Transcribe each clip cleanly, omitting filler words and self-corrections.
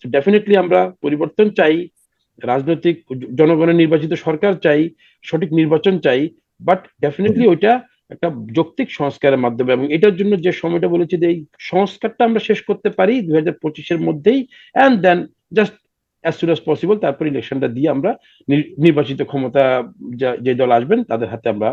Definitely আমরা পরিবর্তন চাই, রাজনৈতিক জনগণের নির্বাচিত সরকার চাই, সঠিক নির্বাচন চাই, বাট ডেফিনেটলি ওইটা একটা যৌক্তিক সংস্কারের মাধ্যমে, এবং এটার জন্য যে সময়টা বলেছি যে এই সংস্কারটা আমরা শেষ করতে পারি 2025-এর মধ্যেই, and then just as soon as possible তারপর ইলেকশনটা দিয়ে আমরা নির্বাচিত ক্ষমতা যে দল আসবেন তাদের হাতে আমরা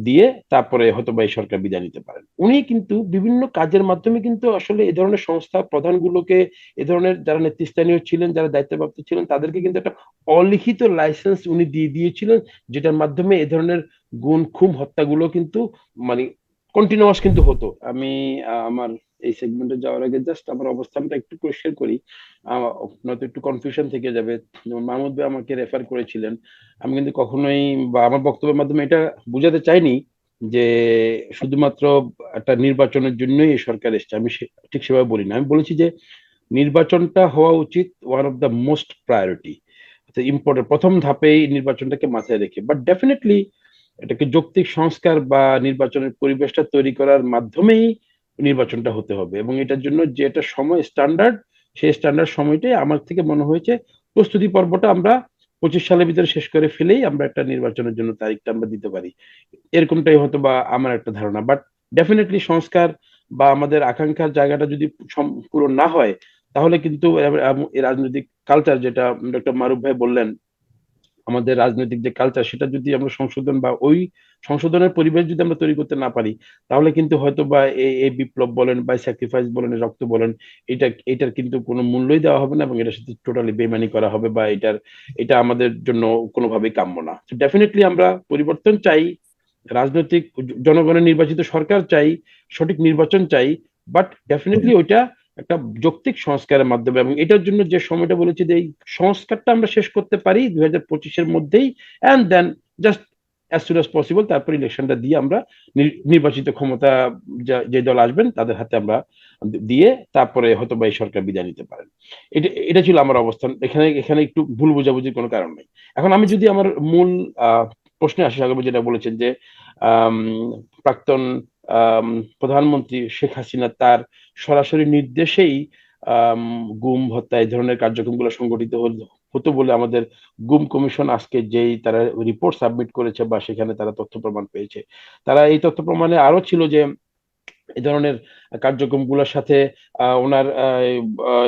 দিয়ে তারপরে হয়তো বা এই সরকার বিদায় নিতে পারেন। উনি কিন্তু বিভিন্ন কাজের মাধ্যমে কিন্তু আসলে এই ধরনের সংস্থা প্রধানগুলোকে, এ ধরনের যারা নেতৃস্থানীয় ছিলেন, যারা দায়িত্বপ্রাপ্ত ছিলেন, তাদেরকে কিন্তু একটা অলিখিত লাইসেন্স উনি দিয়ে দিয়েছিলেন, যেটার মাধ্যমে এ ধরনের গুম খুন হত্যাগুলো কিন্তু মানে কন্টিনিউয়াস কিন্তু হতো। আমি আমার এই সেগমেন্টে যাওয়ার আগে জাস্ট আমার অবস্থানটা একটু পরিষ্কার করি, নয়তো একটু কনফিউশন থেকে যাবে। যেমন মাহমুদ ভাই আমাকে রেফার করেছিলেন, আমি কিন্তু কখনোই বা আমার বক্তব্যের মাধ্যমে এটা বুঝাতে চাইনি যে শুধুমাত্র একটা নির্বাচনের জন্যই এই সরকার এসছে, আমি ঠিক সেভাবে বলি না। আমি বলেছি যে নির্বাচনটা হওয়া উচিত one of the most priority, important, প্রথম ধাপেই নির্বাচনটাকে মাথায় রেখে, বাট ডেফিনেটলি এটাকে যৌক্তিক সংস্কার বা নির্বাচনের পরিবেশটা তৈরি করার মাধ্যমেই নির্বাচনটা হতে হবে, এবং এটার জন্য যে একটা সময় স্ট্যান্ডার্ড, সেই স্ট্যান্ডার্ড সময়টাই আমার থেকে মনে হয়েছে প্রস্তুতি পর্বটা আমরা 25 সালের ভিতরে শেষ করে ফেলেই আমরা একটা নির্বাচনের জন্য তারিখটা আমরা দিতে পারি, এরকমটাই হয়তো বা আমার একটা ধারণা। বাট ডেফিনেটলি সংস্কার বা আমাদের আকাঙ্ক্ষার জায়গাটা যদি পূরণ না হয়, তাহলে কিন্তু এই রাজনৈতিক কালচার যেটা ডক্টর মারুফ ভাই বললেন, আমাদের রাজনৈতিক যে কালচার সেটা যদি আমরা সংশোধন বা ওই সংশোধনের পরিবেশ যদি আমরা তৈরি করতে না পারি, তাহলে কিন্তু হয়তো বা এই বিপ্লব বলেন বা স্যাক্রিফাইস বলেন, রক্ত বলেন, এটার কিন্তু কোনো মূল্যই দেওয়া হবে না, এবং এটার সাথে টোটালি বেমানি করা হবে, বা এটা আমাদের জন্য কোনোভাবেই কাম্য না। ডেফিনেটলি আমরা পরিবর্তন চাই, রাজনৈতিক জনগণের নির্বাচিত সরকার চাই, সঠিক নির্বাচন চাই, বাট ডেফিনেটলি ওইটা একটা যৌক্তিক সংস্কারের মাধ্যমে, এবং এটার জন্য যে সময়টা বলেছি যে এই সংস্কারটা আমরা শেষ করতে পারি 2025-এর মধ্যেই, and then just as soon as possible তারপর ইলেকশনটা দিয়ে আমরা নির্বাচিত ক্ষমতা যে দল আসবেন তাদের হাতে আমরা দিয়ে তারপরে হয়তো বা এই সরকার বিদায় নিতে পারেন। এটা ছিল আমার অবস্থান। এখানে এখানে একটু ভুল বোঝাবুঝির কোনো কারণ নেই। এখন আমি যদি আমার মূল প্রশ্নে আসি, সাগর যেটা বলেছেন যে আম, প্রাক্তন আম, প্রধানমন্ত্রী শেখ হাসিনা তার সরাসরি নির্দেশেই আম, গুম হত্যা এই ধরনের কার্যক্রমগুলো সংগঠিত হতো বলে আমাদের গুম কমিশন আজকে যেই তারা রিপোর্ট সাবমিট করেছে বা সেখানে তারা তথ্য প্রমাণ পেয়েছে, তারা এই তথ্য প্রমাণে আরো ছিল যে এই ধরনের কার্যক্রমগুলোর সাথে ওনার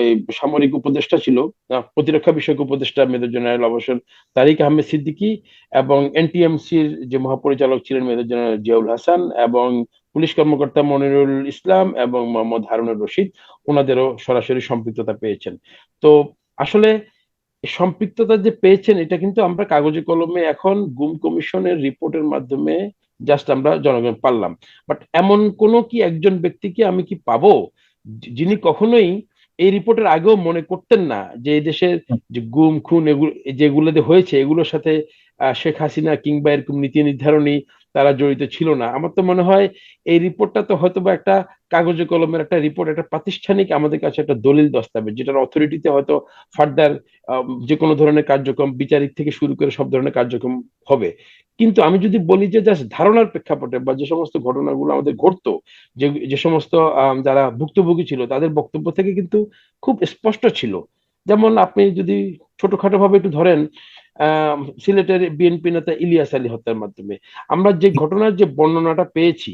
এই সামরিক উপদেষ্টা ছিল, প্রতিরক্ষা বিষয়ক উপদেষ্টা মেজর জেনারেল অবসর তারিক আহমেদ সিদ্দিকী, এবং এনটিএমসির যে মহাপরিচালক ছিলেন মেজর জেনারেল জিয়াউল হাসান, এবং পুলিশ কর্মকর্তা মনিরুল ইসলাম এবং মোহাম্মদ হারুনুর রশিদ, ওনাদেরও সরাসরি সম্পৃক্ততা পেয়েছেন। তো আসলে সম্পৃক্ততা যে পেয়েছেন এটা কিন্তু আমরা কাগজে কলমে এখন গুম কমিশনের রিপোর্টের মাধ্যমে জাস্ট আমরা জনগণ পারলাম, বাট এমন কোন কি একজন ব্যক্তিকে আমি কি পাবো যিনি কখনোই এই রিপোর্টের আগেও মনে করতেন না যে এই দেশের যে গুম খুন এগুলো যেগুলোতে হয়েছে এগুলোর সাথে শেখ হাসিনা কিংবা এরকম নীতি নির্ধারণী তারা জড়িত ছিল না। আমার তো মনে হয় এই রিপোর্টটা তো হয়তো বা একটা কাগজে কলমের একটা রিপোর্ট, একটা প্রাতিষ্ঠানিক আমাদের কাছে একটা দলিল দস্তাবেজ, যেটার অথরিটিতে হয়তো ফার্দার যে কোনো ধরনের কার্যক্রম বিচারিক থেকে শুরু করে সব ধরনের কার্যক্রম হবে। কিন্তু আমি যদি বলি যে জাস্ট ধারণার প্রেক্ষাপটে বা যে সমস্ত ঘটনাগুলো আমাদের ঘটতো, যে সমস্ত যারা ভুক্তভোগী ছিল তাদের বক্তব্য থেকে কিন্তু খুব স্পষ্ট ছিল। যেমন আপনি যদি ছোটখাটো ভাবে একটু ধরেন, সিলেটের বিএনপি নেতা ইলিয়াস আলী হত্যার মাধ্যমে আমরা যে ঘটনার যে বর্ণনাটা পেয়েছি,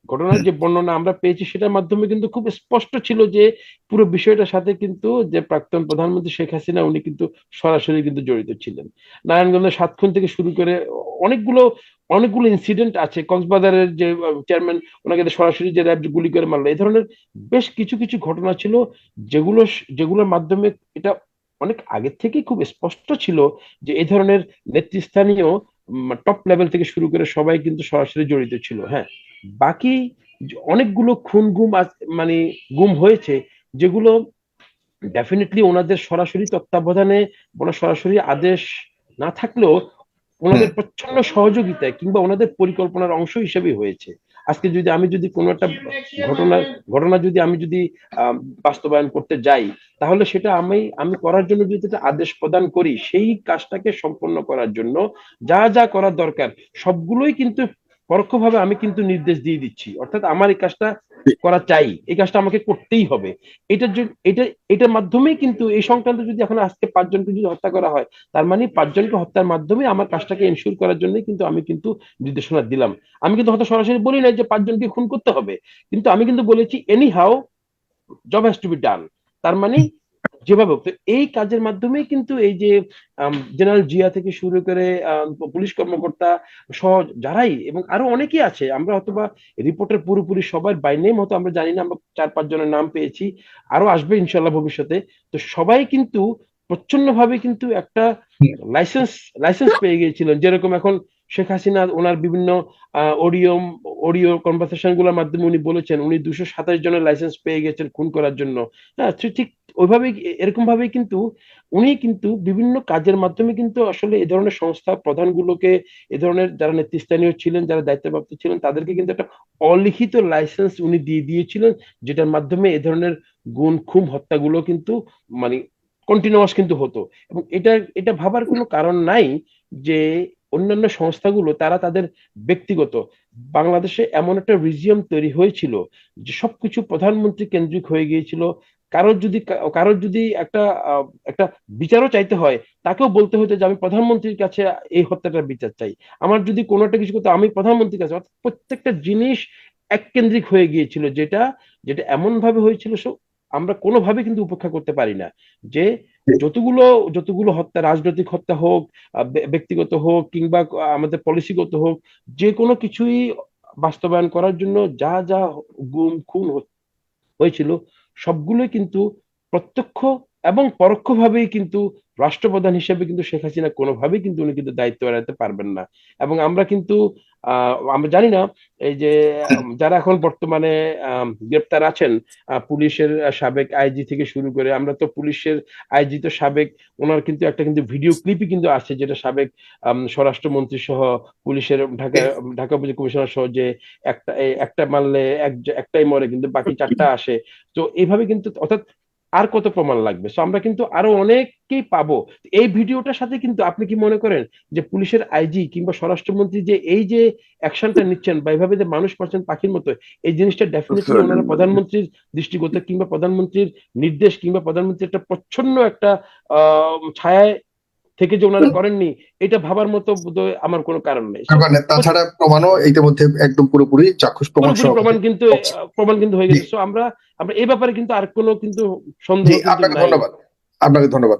ঘটনার যে বর্ণনা আমরা পেয়েছি সেটার মাধ্যমে কিন্তু খুব স্পষ্ট ছিল যে পুরো বিষয়টার সাথে কিন্তু যে প্রাক্তন প্রধানমন্ত্রী শেখ হাসিনা উনি কিন্তু সরাসরি কিন্তু জড়িত ছিলেন। নারায়ণগঞ্জের সাতক্ষণ থেকে শুরু করে অনেকগুলো অনেকগুলো ইনসিডেন্ট আছে, কক্সবাজারের যে চেয়ারম্যান ওনাকে সরাসরি যে র্যাব গুলি করে মারলো, এই ধরনের বেশ কিছু কিছু ঘটনা ছিল যেগুলো যেগুলোর মাধ্যমে এটা অনেক আগে থেকেই খুব স্পষ্ট ছিল যে এই ধরনের নেতৃস্থানীয় টপ লেভেল থেকে শুরু করে সবাই কিন্তু সরাসরি জড়িত ছিল। হ্যাঁ, বাকি অনেকগুলো খুন গুম মানে গুম হয়েছে যেগুলো ডেফিনেটলি ওনাদের সরাসরি তত্ত্বাবধানে, ওনার সরাসরি আদেশ না থাকলেও ওনাদের প্রচ্ছন্ন সহযোগিতায় কিংবা ওনাদের পরিকল্পনার অংশ হিসেবে হয়েছে। আজকে যদি আমি যদি কোনো একটা ঘটনা ঘটনা যদি আমি যদি আহ, বাস্তবায়ন করতে যাই, তাহলে সেটা আমি আমি করার জন্য যদি একটা আদেশ প্রদান করি, সেই কাজটাকে সম্পন্ন করার জন্য যা যা করার দরকার সবগুলোই কিন্তু পরোক্ষভাবে আমি কিন্তু নির্দেশ দিয়ে দিচ্ছি, অর্থাৎ আমার এই কাজটা করা চাই, এই কাজটা আমাকে করতেই হবে। এটার জন্য এটার মাধ্যমেই কিন্তু এই সংক্রান্ত যদি এখন আজকে 5 জনকে যদি হত্যা করা হয়, তার মানে 5 জনকে হত্যার মাধ্যমে আমার কাজটাকে এনশিওর করার জন্য কিন্তু আমি কিন্তু নির্দেশনা দিলাম। আমি কিন্তু হয়তো সরাসরি বলি নাই যে 5 জনকে খুন করতে হবে, কিন্তু আমি কিন্তু বলেছি any how job has to be done. তার মানে যেভাবে হোক। তো এই কাজের মাধ্যমেই কিন্তু এই যে জেনারেল জিয়া থেকে শুরু করে পুলিশ কর্মকর্তা সহ যারাই এবং আরো অনেকেই আছে, আমরা অথবা রিপোর্টের পুরোপুরি সবার বাই নেম হয়তো আমরা জানি না, আমরা 4-5 জনের নাম পেয়েছি, আরো আসবে ইনশাল্লাহ ভবিষ্যতে। তো সবাই কিন্তু প্রচ্ছন্ন ভাবে কিন্তু একটা লাইসেন্স লাইসেন্স পেয়ে গিয়েছিলেন, যেরকম এখন শেখ হাসিনা ওনার বিভিন্ন অডিও অডিও কনভারসেশন গুলোর মাধ্যমে উনি বলেছেন উনি 227 জনের লাইসেন্স পেয়ে গেছেন খুন করার জন্য। হ্যাঁ, ঠিক ওইভাবেই এরকম ভাবেই কিন্তু উনি কিন্তু বিভিন্ন কাজের মাধ্যমে কিন্তু আসলে এ ধরনের সংস্থা প্রধানগুলোকে, এ ধরনের যারা নেতৃস্থানীয় ছিলেন, যারা দায়িত্বপ্রাপ্ত ছিলেন, তাদেরকে কিন্তু একটা অলিখিত লাইসেন্স উনি দিয়ে দিয়েছিলেন, যেটার মাধ্যমে এ ধরনের গুম খুন হত্যাগুলো কিন্তু মানে কন্টিনিউয়াস কিন্তু হতো। এবং এটা এটা ভাবার কোনো কারণ নাই যে অন্যান্য সংস্থাগুলো তারা তাদের ব্যক্তিগত, বাংলাদেশে এমন একটা রিজিয়ম তৈরি হয়েছিল যে সবকিছু প্রধানমন্ত্রী কেন্দ্রিক হয়ে গিয়েছিল। কারোর যদি একটা একটা বিচারও চাইতে হয়, তাকেও বলতে হতো যে আমি প্রধানমন্ত্রীর কাছে এই হত্যাটার বিচার চাই। আমার যদি কোনো একটা কিছু করতে আমি প্রধানমন্ত্রীর কাছে, অর্থাৎ প্রত্যেকটা জিনিস এক কেন্দ্রিক হয়ে গিয়েছিল, যেটা যেটা এমন ভাবে হয়েছিল আমরা কোনোভাবে কিন্তু উপেক্ষা করতে পারি না। যে যতগুলো যতগুলো হত্যা, রাজনৈতিক হত্যা হোক, ব্যক্তিগত হোক, কিংবা আমাদের পলিসিগত হোক, যে কোনো কিছুই বাস্তবায়ন করার জন্য যা যা গুম খুন হয়েছিল, সবগুলোই কিন্তু প্রত্যক্ষ এবং পরোক্ষভাবেই কিন্তু রাষ্ট্রপ্রধান হিসেবে কিন্তু শেখ হাসিনা কোনোভাবেই কিন্তু উনি কিন্তু দায়িত্ব এড়াতে পারবেন না। এবং আমরা কিন্তু আমরা জানি না এই যে যারা এখন বর্তমানে গ্রেপ্তার আছেন, পুলিশের সাবেক আইজি থেকে শুরু করে, আমরা তো পুলিশের আইজি তো সাবেক, ওনার কিন্তু একটা কিন্তু ভিডিও ক্লিপই কিন্তু আছে, যেটা সাবেক স্বরাষ্ট্রমন্ত্রী সহ পুলিশের ঢাকা ঢাকা পুলিশ কমিশনার সহ, যে একটা মারলে একটাই মরে কিন্তু বাকি 4টা আসে। তো এইভাবে কিন্তু, অর্থাৎ আর কত প্রমাণ লাগবে? সো আমরা কিন্তু আরো অনেককেই পাবো। এই ভিডিওটার সাথে কিন্তু আপনি কি মনে করেন যে পুলিশের আইজি কিংবা স্বরাষ্ট্রমন্ত্রী যে এই যে অ্যাকশনটা নিচ্ছেন বা এইভাবে যে মানুষ পাচ্ছেন পাখির মতো, এই জিনিসটা ডেফিনেটলি ওনারা প্রধানমন্ত্রীর দৃষ্টিগত কিংবা প্রধানমন্ত্রীর নির্দেশ কিংবা প্রধানমন্ত্রীর একটা প্রচ্ছন্ন একটা ছায়ায় থেকে যে ওনারা করেননি, এটা ভাবার মতো বোধহয় আমার কোনো কারণ নেই। তাছাড়া প্রমাণও ইতিমধ্যে একদম পুরোপুরি চাক্ষুষ প্রমাণ পুরোপুরি প্রমাণ কিন্তু হয়ে গেছে। সো আমরা আমরা এই ব্যাপারে কিন্তু আর কোনো কিন্তু জি, সন্দেহ কিন্তু আপনাকে নাই। ধন্যবাদ। আপনাকে ধন্যবাদ।